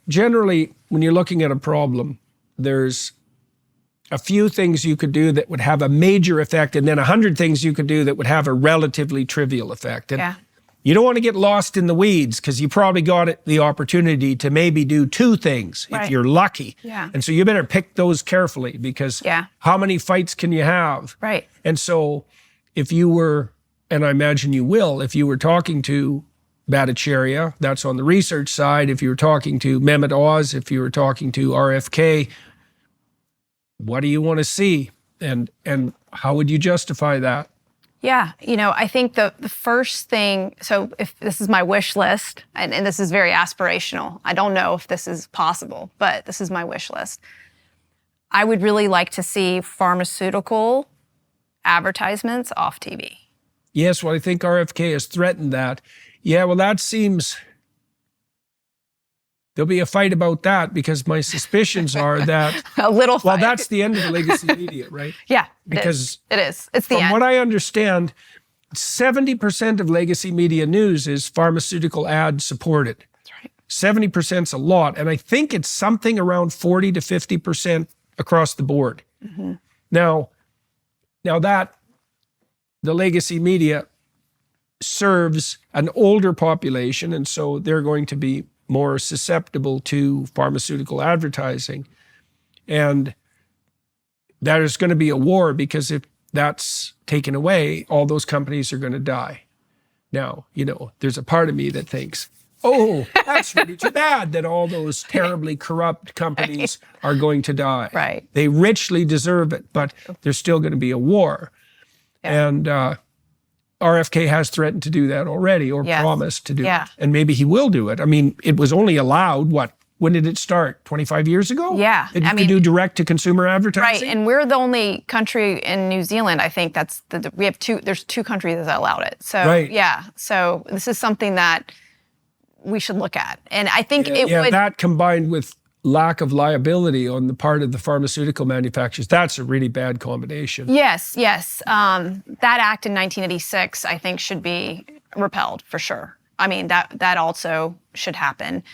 generally, when you're looking at a problem, there's a few things you could do that would have a major effect, and then 100 things you could do that would have a relatively trivial effect. And you don't want to get lost in the weeds because you probably got the opportunity to maybe do 2 things if you're lucky. And so you better pick those carefully because how many fights can you have? And so if you were, and I imagine you will, if you were talking to Bhattacharya, that's on the research side. If you were talking to Mehmet Oz, if you were talking to RFK, what do you want to see? And how would you justify that? Yeah, I think the first thing, so if this is my wish list, and this is very aspirational, I don't know if this is possible, but this is my wish list. I would really like to see pharmaceutical advertisements off TV. Yes, well, I think RFK has threatened that. Yeah, well, that seems... There'll be a fight about that because my suspicions are that... a little fight. Well, that's the end of the legacy media, right? Because it is. It's the end. From what I understand, 70% of legacy media news is pharmaceutical ad supported. That's right. 70%'s a lot. And I think it's something around 40 to 50% across the board. Now that the legacy media serves an older population, and so they're going to be more susceptible to pharmaceutical advertising. And that is going to be a war because if that's taken away, all those companies are going to die. Now, there's a part of me that thinks, oh, that's really too bad that all those terribly corrupt companies are going to die. They richly deserve it, but there's still going to be a war. And RFK has threatened to do that already or promised to do it. And maybe he will do it. I mean, it was only allowed, when did it start? 25 years ago? That you could do direct-to-consumer advertising? Right, and we're the only country in New Zealand, I think there's 2 countries that allowed it. So, so this is something that we should look at. And I think it would... that combined with lack of liability on the part of the pharmaceutical manufacturers, that's a really bad combination. Yes. That act in 1986, I think, should be repealed for sure. I mean, that also should happen.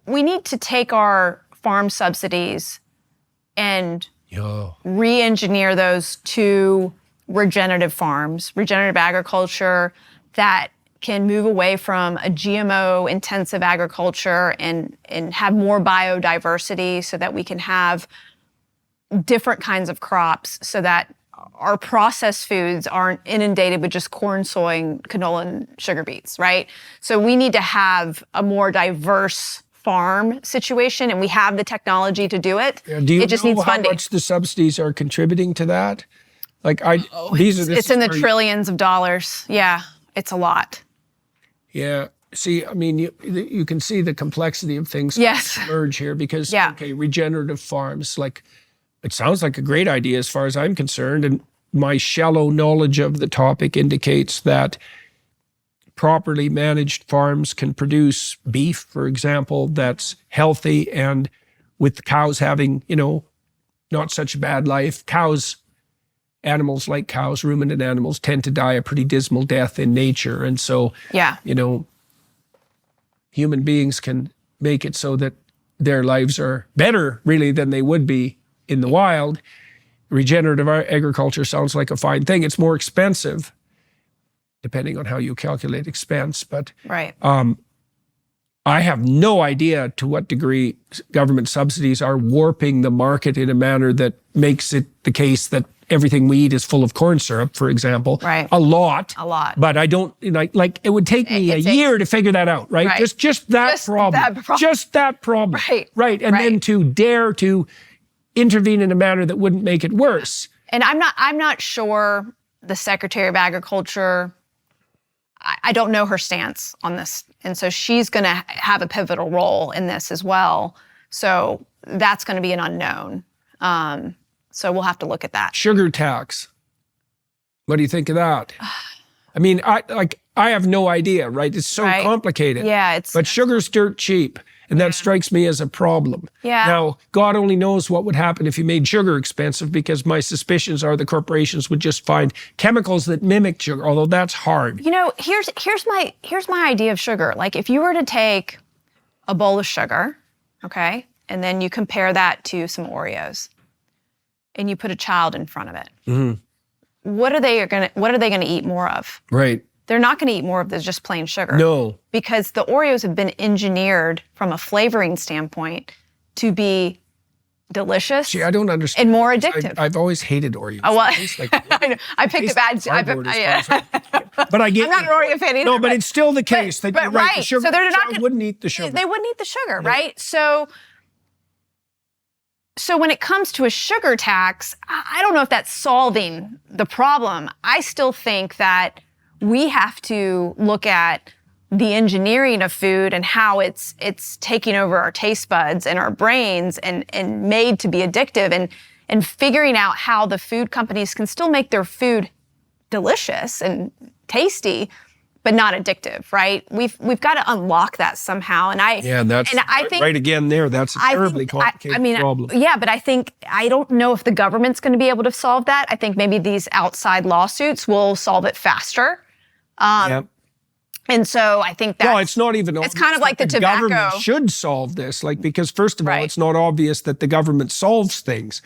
We need to take our farm subsidies and re-engineer those to regenerative farms, regenerative agriculture that can move away from a GMO-intensive agriculture and have more biodiversity so that we can have different kinds of crops so that our processed foods aren't inundated with just corn, soy, and canola, and sugar beets, right? So we need to have a more diverse farm situation, and we have the technology to do it. Do you it just know needs funding. How much the subsidies are contributing to that? It's in the trillions of dollars. Yeah, it's a lot. Yeah. See, I mean, you can see the complexity of things emerge here because, regenerative farms, it sounds like a great idea as far as I'm concerned, and my shallow knowledge of the topic indicates that properly managed farms can produce beef, for example, that's healthy, and with cows having, not such a bad life. Animals like cows, ruminant animals, tend to die a pretty dismal death in nature. And so, human beings can make it so that their lives are better, really, than they would be in the wild. Regenerative agriculture sounds like a fine thing. It's more expensive, depending on how you calculate expense. But I have no idea to what degree government subsidies are warping the market in a manner that makes it the case that everything we eat is full of corn syrup, for example. A lot. But I don't, it would take me a year to figure that out, right? Just that problem. Just that problem. And then to dare to intervene in a manner that wouldn't make it worse. And I'm not sure the Secretary of Agriculture, I don't know her stance on this. And so she's going to have a pivotal role in this as well. So that's going to be an unknown. So we'll have to look at that. Sugar tax. What do you think of that? I mean, I have no idea, right? It's so complicated. Yeah, but sugar's dirt cheap. And that strikes me as a problem. Yeah. Now, God only knows what would happen if you made sugar expensive, because my suspicions are the corporations would just find chemicals that mimic sugar, although that's hard. You know, here's my idea of sugar. Like, if you were to take a bowl of sugar, okay, and then you compare that to some Oreos, and you put a child in front of it, what are they gonna eat more of? Right. They're not going to eat more of the just plain sugar. No. Because the Oreos have been engineered from a flavoring standpoint to be delicious. See, I don't understand. And more addictive. I've always hated Oreos. Oh, well, Like, I know. I picked a bad... But I get I'm not an Oreo fan either. No, but it's still the case that you're right. The sugar, so they're not wouldn't eat the sugar. They wouldn't eat the sugar, right? So when it comes to a sugar tax, I don't know if that's solving the problem. I still think that we have to look at the engineering of food and how it's taking over our taste buds and our brains and made to be addictive, and figuring out how the food companies can still make their food delicious and tasty, but not addictive, right? We've got to unlock that somehow. And I think right again there. That's a terribly complicated problem. Yeah, but I don't know if the government's going to be able to solve that. I think maybe these outside lawsuits will solve it faster. And so I think that it's not even. It's kind of like the tobacco. Government should solve this, because first of all, it's not obvious that the government solves things.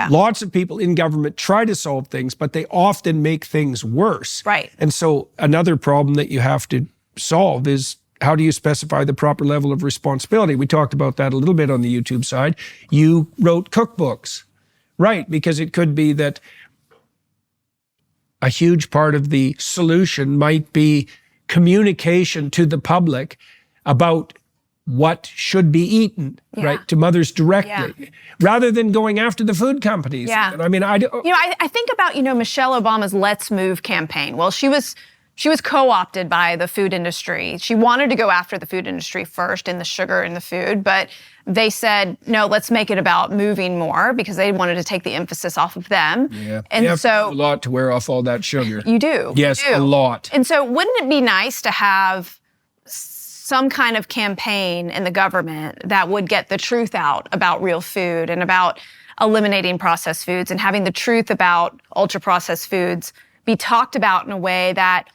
Lots of people in government try to solve things, but they often make things worse. Right. And so another problem that you have to solve is, how do you specify the proper level of responsibility? We talked about that a little bit on the YouTube side. You wrote cookbooks, right? Because it could be that a huge part of the solution might be communication to the public about what should be eaten, right, to mothers directly, rather than going after the food companies. Yeah. I mean, I think about, Michelle Obama's Let's Move campaign. Well, she was co-opted by the food industry. She wanted to go after the food industry first, in the sugar and the food, but they said, no, let's make it about moving more, because they wanted to take the emphasis off of them. Yeah. And you have so a lot to wear off all that sugar. You do. Yes, you do. a lot. And so wouldn't it be nice to have some kind of campaign in the government that would get the truth out about real food and about eliminating processed foods, and having the truth about ultra-processed foods be talked about in a way that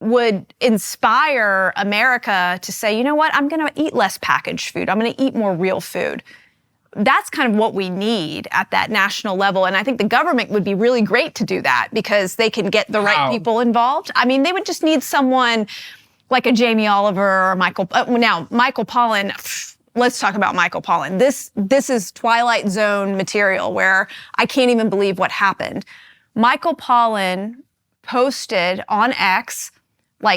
would inspire America to say, you know what, I'm going to eat less packaged food. I'm going to eat more real food. That's kind of what we need at that national level. And I think the government would be really great to do that, because they can get the right people involved. I mean, they would just need someone like a Jamie Oliver or Michael Pollan. Let's talk about Michael Pollan. This is Twilight Zone material where I can't even believe what happened. Michael Pollan posted on X,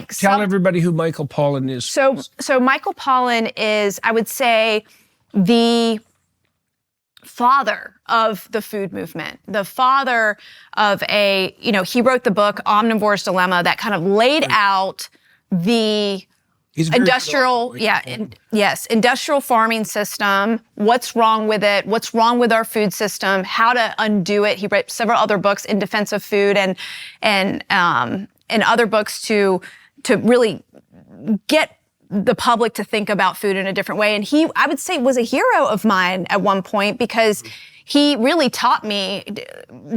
tell everybody who Michael Pollan is. So Michael Pollan is, I would say, the father of the food movement, the father of he wrote the book Omnivore's Dilemma that kind of laid out the industrial farming system, what's wrong with it, what's wrong with our food system, how to undo it. He wrote several other books in defense of food and other books to really get the public to think about food in a different way. And he, I would say, was a hero of mine at one point, because he really taught me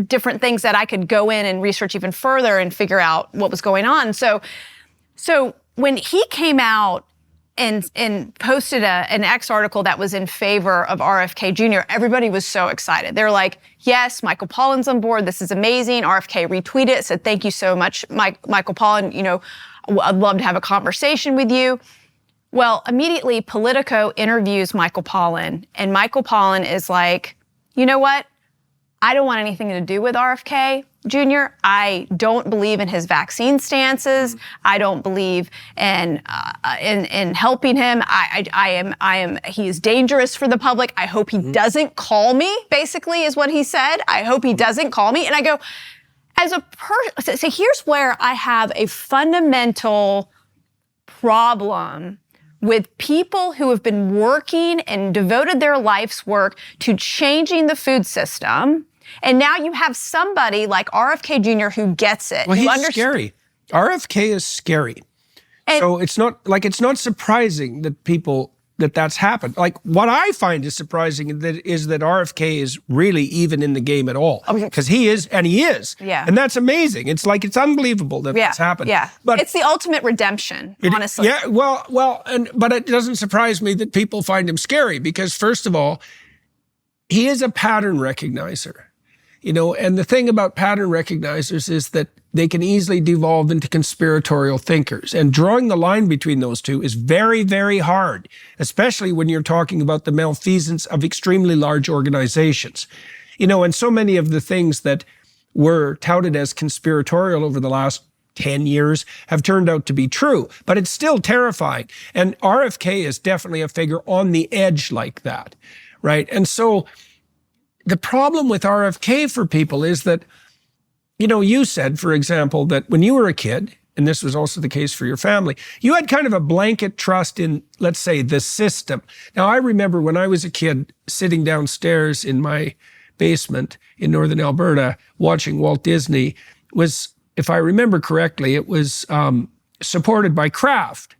different things that I could go in and research even further and figure out what was going on. So when he came out and posted an X article that was in favor of RFK Jr., everybody was so excited. They were like, yes, Michael Pollan's on board. This is amazing. RFK retweeted it, said, thank you so much, Michael Pollan. I'd love to have a conversation with you. Well, immediately Politico interviews Michael Pollan, and Michael Pollan is like, you know what? I don't want anything to do with RFK Jr. I don't believe in his vaccine stances. I don't believe in helping him. He is dangerous for the public. I hope he doesn't call me, basically, is what he said. I hope he doesn't call me. And I go, so here's where I have a fundamental problem with people who have been working and devoted their life's work to changing the food system. And now you have somebody like RFK Jr. who gets it. Well, he's scary. RFK is scary. So it's not surprising that that's happened. Like what I find is surprising is that RFK is really even in the game at all. Because he is. Yeah. And that's amazing. It's unbelievable that that's happened. Yeah. But it's the ultimate redemption, honestly. Yeah, but it doesn't surprise me that people find him scary because first of all, he is a pattern recognizer. And the thing about pattern recognizers is that they can easily devolve into conspiratorial thinkers. And drawing the line between those two is very, very hard, especially when you're talking about the malfeasance of extremely large organizations. And so many of the things that were touted as conspiratorial over the last 10 years have turned out to be true, but it's still terrifying. And RFK is definitely a figure on the edge like that, right? And so the problem with RFK for people is that, you said, for example, that when you were a kid, and this was also the case for your family, you had kind of a blanket trust in, let's say, the system. Now, I remember when I was a kid sitting downstairs in my basement in northern Alberta watching Walt Disney was, if I remember correctly, it was supported by Kraft.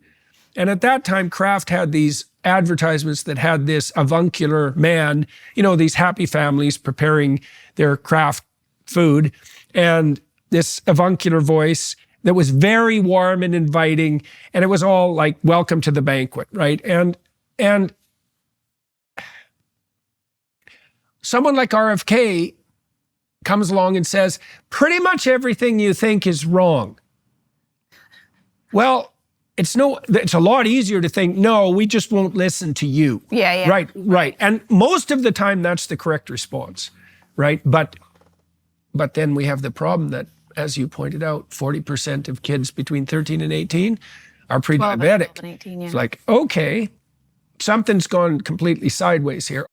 And at that time, Kraft had these advertisements that had this avuncular man, these happy families preparing their Kraft food, and this avuncular voice that was very warm and inviting, and it was all like, welcome to the banquet, right? And someone like RFK comes along and says, pretty much everything you think is wrong. Well, it's a lot easier to think, no, we just won't listen to you. Yeah. Right. And most of the time that's the correct response, right? But then we have the problem that, as you pointed out, 40% of kids between 13 and 18 are pre-diabetic. 12 and 18, yeah. It's like, okay, something's gone completely sideways here.